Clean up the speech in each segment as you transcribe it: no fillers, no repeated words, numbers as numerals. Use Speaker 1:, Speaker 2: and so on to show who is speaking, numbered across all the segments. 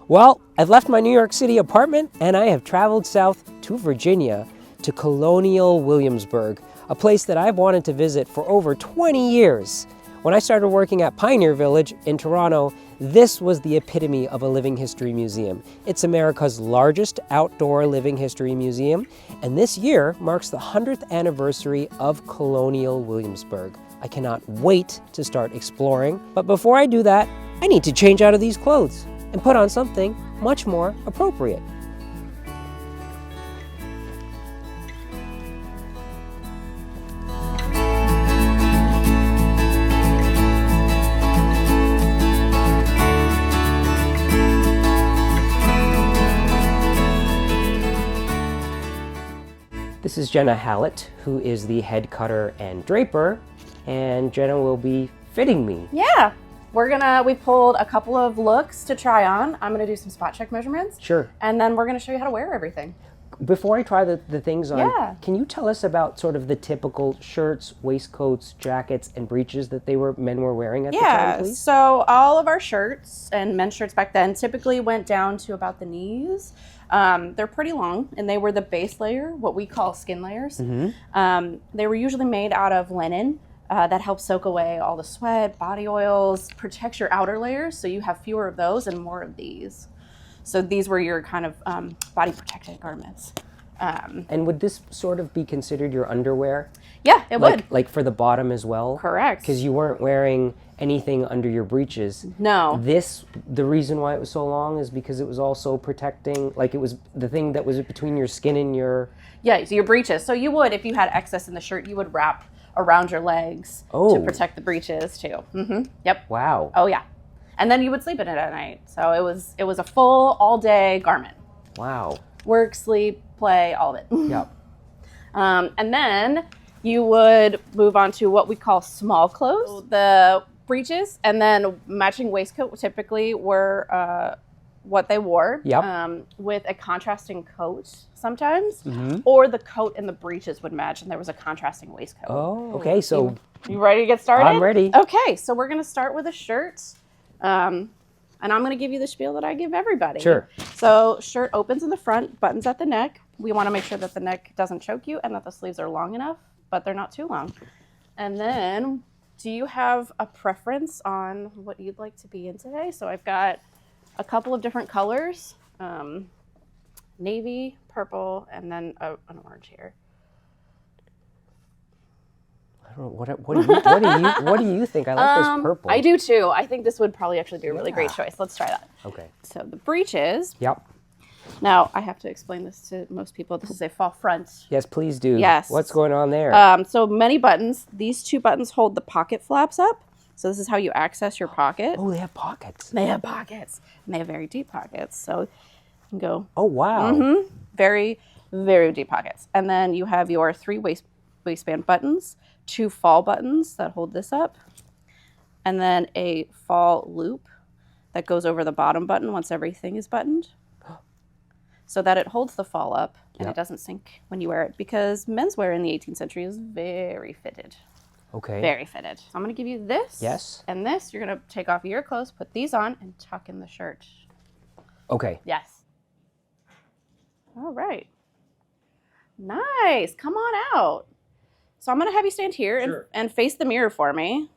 Speaker 1: Well, I've left my New York City apartment and I have traveled south to Virginia to Colonial Williamsburg, a place that I've wanted to visit for over 20 years. When I started working at Pioneer Village in Toronto, this was the epitome of a living history museum. It's America's largest outdoor living history museum, and this year marks the 100th anniversary of Colonial Williamsburg. I cannot wait to start exploring, but before I do that, I need to change out of these clothes and put on something much more appropriate. This is Jenna Howlet, who is the head cutter and draper, and Jenna will be fitting me.
Speaker 2: Yeah, we pulled a couple of looks to try on. I'm gonna do some spot check measurements.
Speaker 1: Sure.
Speaker 2: And then we're gonna show you how to wear everything.
Speaker 1: Before I try the things on,
Speaker 2: Yeah.
Speaker 1: Can you tell us about sort of the typical shirts, waistcoats, jackets, and breeches that men were wearing at the time, please?
Speaker 2: So all of our shirts and men's shirts back then typically went down to about the knees. They're pretty long, and they were the base layer, what we call skin layers.
Speaker 1: Mm-hmm.
Speaker 2: They were usually made out of linen that helps soak away all the sweat, body oils, protects your outer layers, so you have fewer of those and more of these. So these were your kind of body protected garments.
Speaker 1: And would this sort of be considered your underwear?
Speaker 2: Yeah, it would.
Speaker 1: Like for the bottom as well?
Speaker 2: Correct.
Speaker 1: Because you weren't wearing anything under your breeches.
Speaker 2: No.
Speaker 1: The reason why it was so long is because it was also protecting, like it was the thing that was between your skin and your...
Speaker 2: Yeah, so your breeches. So you would, if you had excess in the shirt, you would wrap around your legs to protect the breeches too. Mm-hmm. Yep.
Speaker 1: Wow.
Speaker 2: Oh yeah. And then you would sleep in it at night. So it was a full all-day garment.
Speaker 1: Wow.
Speaker 2: Work, sleep, play, all of it.
Speaker 1: Yep.
Speaker 2: And then you would move on to what we call small clothes, the breeches, and then matching waistcoat typically were what they wore.
Speaker 1: Yep.
Speaker 2: With a contrasting coat sometimes,
Speaker 1: Mm-hmm.
Speaker 2: or the coat and the breeches would match, and there was a contrasting waistcoat.
Speaker 1: Oh, okay. So
Speaker 2: You ready to get started?
Speaker 1: I'm ready.
Speaker 2: Okay, so we're going to start with a shirt. And I'm going to give you the spiel that I give everybody.
Speaker 1: Sure.
Speaker 2: So shirt opens in the front, buttons at the neck. We want to make sure that the neck doesn't choke you and that the sleeves are long enough, but they're not too long. And then, do you have a preference on what you'd like to be in today? So I've got a couple of different colors, navy, purple, and then an orange here.
Speaker 1: I don't know, what do you think? I like this purple.
Speaker 2: I do too. I think this would probably actually be a really great choice. Let's try that.
Speaker 1: Okay.
Speaker 2: So the breeches.
Speaker 1: Yep.
Speaker 2: Now, I have to explain this to most people. This is a fall front.
Speaker 1: Yes, please do.
Speaker 2: Yes.
Speaker 1: What's going on there?
Speaker 2: So many buttons. These two buttons hold the pocket flaps up. So this is how you access your pocket.
Speaker 1: Oh, they have pockets.
Speaker 2: They have pockets. And they have very deep pockets. So you can go.
Speaker 1: Oh, wow.
Speaker 2: Mm-hmm, very, very deep pockets. And then you have your 3 waistband buttons, 2 fall buttons that hold this up, and then a fall loop that goes over the bottom button once everything is buttoned, so that it holds the fall up and it doesn't sink when you wear it, because menswear in the 18th century is very fitted.
Speaker 1: Okay.
Speaker 2: Very fitted. So I'm going to give you this.
Speaker 1: Yes.
Speaker 2: And this. You're going to take off your clothes, put these on, and tuck in the shirt.
Speaker 1: Okay.
Speaker 2: Yes. All right. Nice. Come on out. So I'm going to have you stand here and face the mirror for me.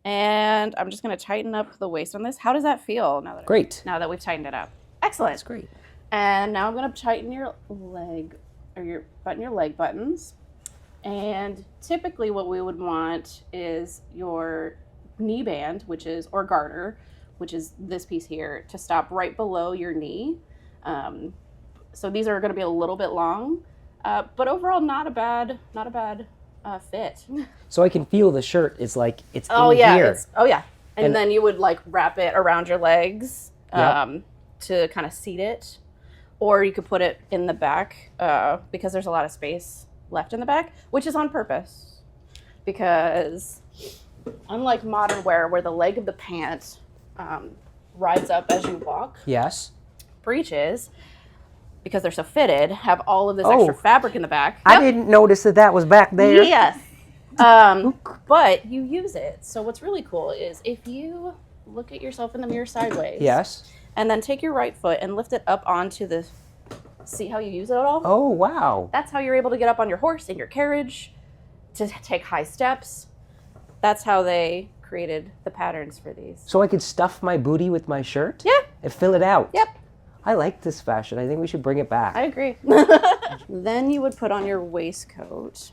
Speaker 2: And I'm just going to tighten up the waist on this. How does that feel now that now that we've tightened it up? Excellent.
Speaker 1: That's great.
Speaker 2: And now I'm going to tighten your leg, or your leg buttons. And typically what we would want is your knee band, or garter, which is this piece here, to stop right below your knee. So these are going to be a little bit long. But overall, not a bad fit.
Speaker 1: So I can feel the shirt is like it's in
Speaker 2: here.
Speaker 1: Yeah.
Speaker 2: And then you would like wrap it around your legs to kind of seat it, or you could put it in the back because there's a lot of space left in the back, which is on purpose, because unlike modern wear where the leg of the pant rides up as you walk,
Speaker 1: yes,
Speaker 2: breeches, because they're so fitted, have all of this extra fabric in the back.
Speaker 1: I didn't notice that was back there.
Speaker 2: Yes. But you use it. So what's really cool is if you look at yourself in the mirror sideways.
Speaker 1: Yes.
Speaker 2: And then take your right foot and lift it up onto the, see how you use it all?
Speaker 1: Oh, wow.
Speaker 2: That's how you're able to get up on your horse in your carriage, to take high steps. That's how they created the patterns for these.
Speaker 1: So I could stuff my booty with my shirt?
Speaker 2: Yeah.
Speaker 1: And fill it out?
Speaker 2: Yep.
Speaker 1: I like this fashion. I think we should bring it back.
Speaker 2: I agree. Then you would put on your waistcoat.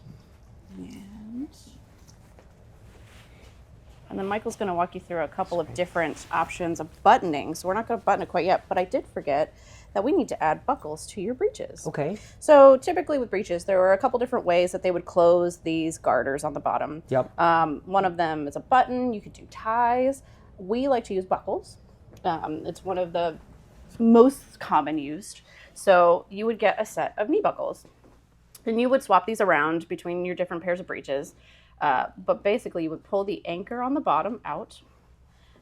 Speaker 2: And then Michael's going to walk you through a couple of different options of buttoning. So we're not going to button it quite yet, but I did forget that we need to add buckles to your breeches.
Speaker 1: Okay.
Speaker 2: So typically with breeches, there were a couple different ways that they would close these garters on the bottom.
Speaker 1: Yep.
Speaker 2: One of them is a button. You could do ties. We like to use buckles. It's one of the most common used. So you would get a set of knee buckles. And you would swap these around between your different pairs of breeches. But basically you would pull the anchor on the bottom out.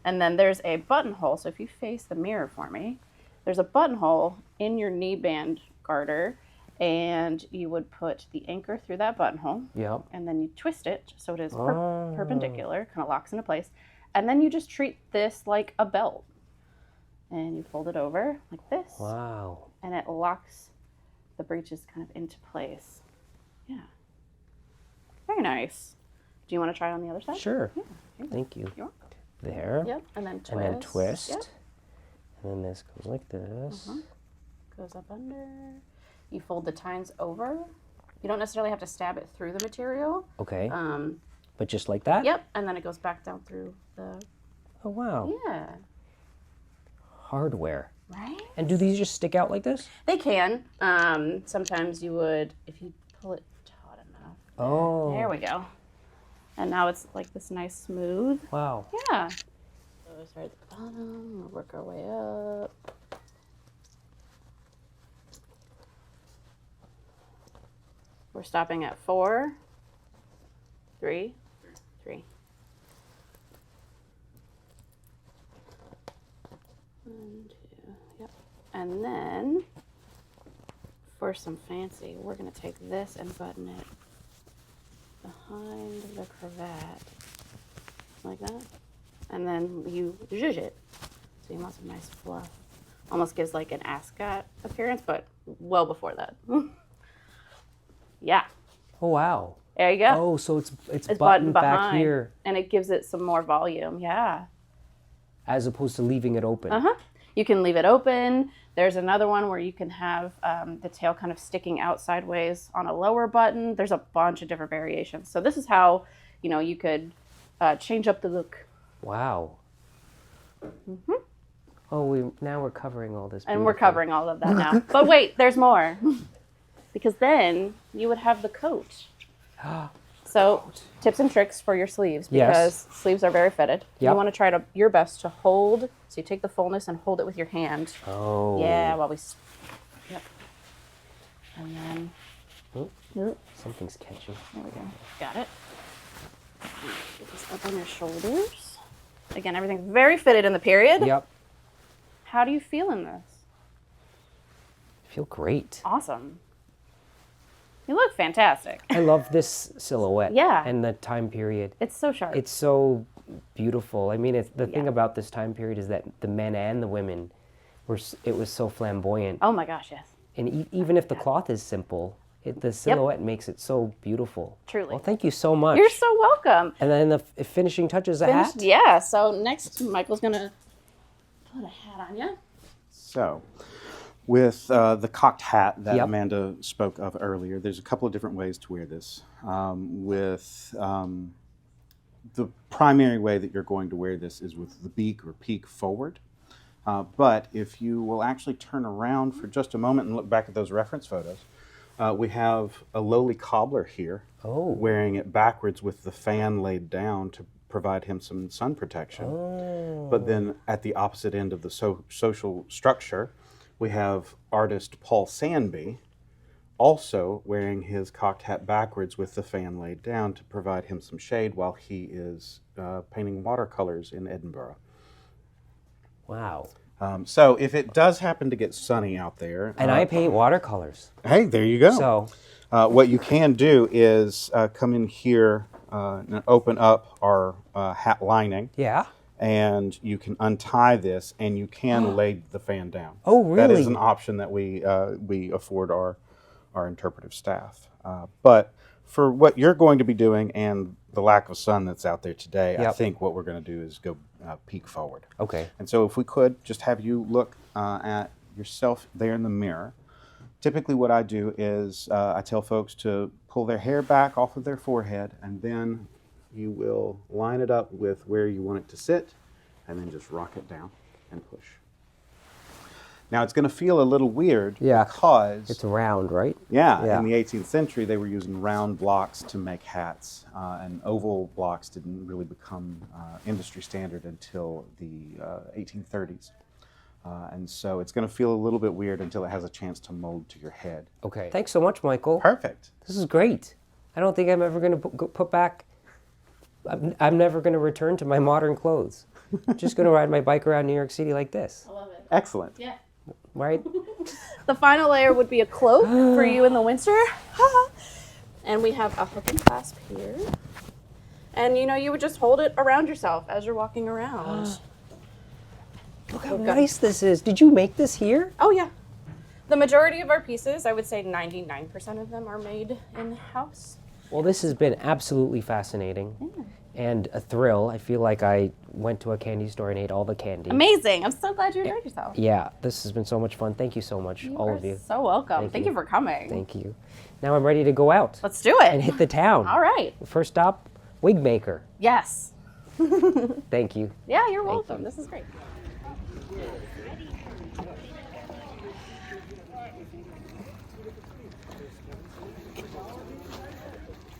Speaker 2: And then there's a buttonhole. So if you face the mirror for me, there's a buttonhole in your knee band garter. And you would put the anchor through that buttonhole. Yep. And then you twist it so it is perpendicular, kind of locks into place. And then you just treat this like a belt. And you fold it over like this.
Speaker 1: Wow.
Speaker 2: And it locks the breeches kind of into place. Yeah. Very nice. Do you want to try it on the other side?
Speaker 1: Sure.
Speaker 2: Yeah.
Speaker 1: Thank you.
Speaker 2: You're welcome.
Speaker 1: There.
Speaker 2: Yep. And then twist.
Speaker 1: And then twist.
Speaker 2: Yep.
Speaker 1: And then this goes like this.
Speaker 2: Goes up under. You fold the tines over. You don't necessarily have to stab it through the material.
Speaker 1: Okay. But just like that?
Speaker 2: Yep. And then it goes back down through the...
Speaker 1: Oh, wow.
Speaker 2: Yeah.
Speaker 1: Hardware.
Speaker 2: Right?
Speaker 1: And do these just stick out like this?
Speaker 2: They can. Sometimes you would, if you pull it taut enough.
Speaker 1: Oh.
Speaker 2: There we go. And now it's like this nice smooth.
Speaker 1: Wow.
Speaker 2: Yeah. So we start at the bottom, we'll work our way up. We're stopping at 4, 3, 3. 1, 2, yep. And then, for some fancy, we're going to take this and button it behind the cravat, like that. And then you zhuzh it, so you want some nice fluff. Almost gives like an ascot appearance, but well before that. Yeah.
Speaker 1: Oh, wow.
Speaker 2: There you go.
Speaker 1: Oh, so it's buttoned back here.
Speaker 2: And it gives it some more volume, yeah.
Speaker 1: As opposed to leaving it open.
Speaker 2: You can leave it open. There's another one where you can have the tail kind of sticking out sideways on a lower button. There's a bunch of different variations. So this is how, you could change up the look.
Speaker 1: Wow. Oh, now we're covering all this.
Speaker 2: And we're covering all of that now. But wait, there's more. Because then you would have the coat. So tips and tricks for your sleeves, because sleeves are very fitted. Yep. You want to try your best to hold. So you take the fullness and hold it with your hand.
Speaker 1: Oh.
Speaker 2: Yeah, while we... Yep. And then...
Speaker 1: Something's catching.
Speaker 2: There we go. Got it. Get this up on your shoulders. Again, everything's very fitted in the period.
Speaker 1: Yep.
Speaker 2: How do you feel in this?
Speaker 1: I feel great.
Speaker 2: Awesome. You look fantastic.
Speaker 1: I love this silhouette.
Speaker 2: Yeah.
Speaker 1: And the time period.
Speaker 2: It's so sharp.
Speaker 1: It's so beautiful. I mean, the thing about this time period is that the men and the women it was so flamboyant.
Speaker 2: Oh my gosh, yes.
Speaker 1: And even if the cloth is simple, the silhouette makes it so beautiful.
Speaker 2: Truly.
Speaker 1: Well, thank you so much.
Speaker 2: You're so welcome.
Speaker 1: And then the finishing touch is a hat?
Speaker 2: Yeah, so next Michael's going to put a hat on you.
Speaker 3: So, with the cocked hat that
Speaker 1: Yep.
Speaker 3: Amanda spoke of earlier, there's a couple of different ways to wear this. The primary way that you're going to wear this is with the beak or peak forward. But if you will actually turn around for just a moment and look back at those reference photos, we have a lowly cobbler here wearing it backwards with the fan laid down to provide him some sun protection. But then at the opposite end of the social structure, we have artist Paul Sandby also wearing his cocked hat backwards with the fan laid down to provide him some shade while he is painting watercolors in Edinburgh.
Speaker 1: Wow.
Speaker 3: So if it does happen to get sunny out there...
Speaker 1: And I paint watercolors.
Speaker 3: Hey, there you go.
Speaker 1: So
Speaker 3: what you can do is come in here and open up our hat lining.
Speaker 1: Yeah.
Speaker 3: and you can untie this, and you can lay the fan down.
Speaker 1: Oh,
Speaker 3: That is
Speaker 1: really?
Speaker 3: an option that we afford our interpretive staff. But for what you're going to be doing and the lack of sun that's out there today, I
Speaker 1: Yep.
Speaker 3: think what we're going to do is go peek forward.
Speaker 1: Okay.
Speaker 3: And so if we could just have you look at yourself there in the mirror. Typically what I do is I tell folks to pull their hair back off of their forehead, and then you will line it up with where you want it to sit, and then just rock it down and push. Now it's going to feel a little weird because
Speaker 1: It's round, right?
Speaker 3: in the 18th century they were using round blocks to make hats, and oval blocks didn't really become industry standard until the 1830s. And so it's going to feel a little bit weird until it has a chance to mold to your head.
Speaker 1: Okay. Thanks so much, Michael.
Speaker 3: Perfect.
Speaker 1: This is great. I don't think I'm ever going to put back. I'm never going to return to my modern clothes. I'm just going to ride my bike around New York City like this.
Speaker 2: I love it.
Speaker 3: Excellent.
Speaker 2: Yeah.
Speaker 1: Right?
Speaker 2: The final layer would be a cloak for you in the winter. And we have a hook and clasp here. And you would just hold it around yourself as you're walking around.
Speaker 1: Look how nice this is. Did you make this here?
Speaker 2: Oh, yeah. The majority of our pieces, I would say 99% of them are made in-house.
Speaker 1: Well, this has been absolutely fascinating and a thrill. I feel like I went to a candy store and ate all the candy.
Speaker 2: Amazing. I'm so glad you enjoyed yourself.
Speaker 1: Yeah, this has been so much fun. Thank you so much, all of you.
Speaker 2: So welcome. Thank
Speaker 1: you.
Speaker 2: you for coming.
Speaker 1: Thank you. Now I'm ready to go out
Speaker 2: Let's do
Speaker 1: and
Speaker 2: it.
Speaker 1: hit the town.
Speaker 2: All right.
Speaker 1: First stop, wig maker.
Speaker 2: Yes.
Speaker 1: Thank you.
Speaker 2: Yeah, you're welcome. This is great.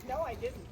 Speaker 4: No, I didn't.